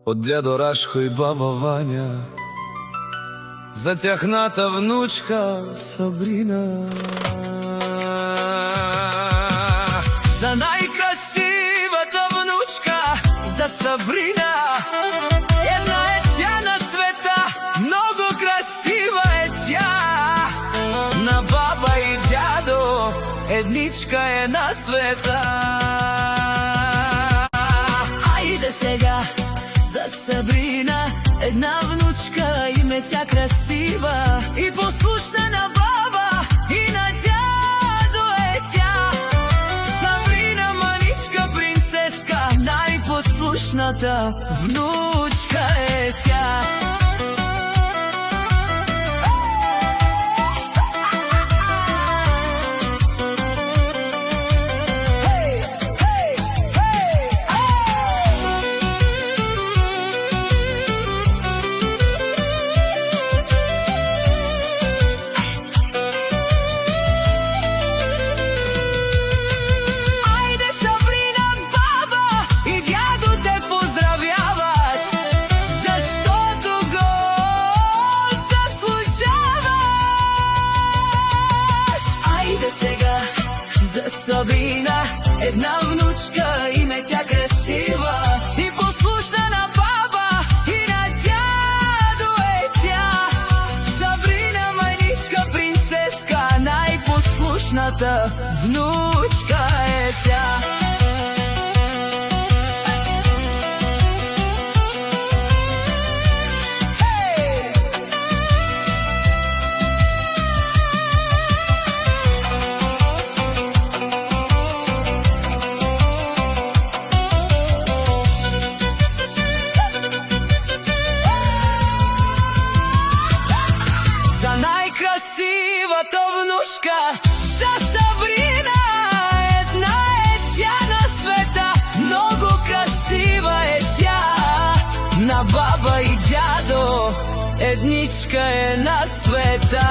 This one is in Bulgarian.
од дядо Рашко и баба Вања, за тяхната внучка Сабрина. За најкрасивата внучка, за Сабрина. Една е тя на света, многу красива е тя. На баба и дядо, едничка е на света. Ајде сега за Сабрина, една внучка, име тя красива и послушна на баба и на дядо е тя. Сабрина, маничка принцеска, најпослушната внучка е тя. Сабрина, една внучка, име тя красива и послушна на баба и на дядо е тя. Сабрина, маничка принцеска, најпослушната внучка е тя. Најкрасивата внучка, за Сабрина, една е тя на света, многу красива е тя. На баба и дядо, едничка е на света.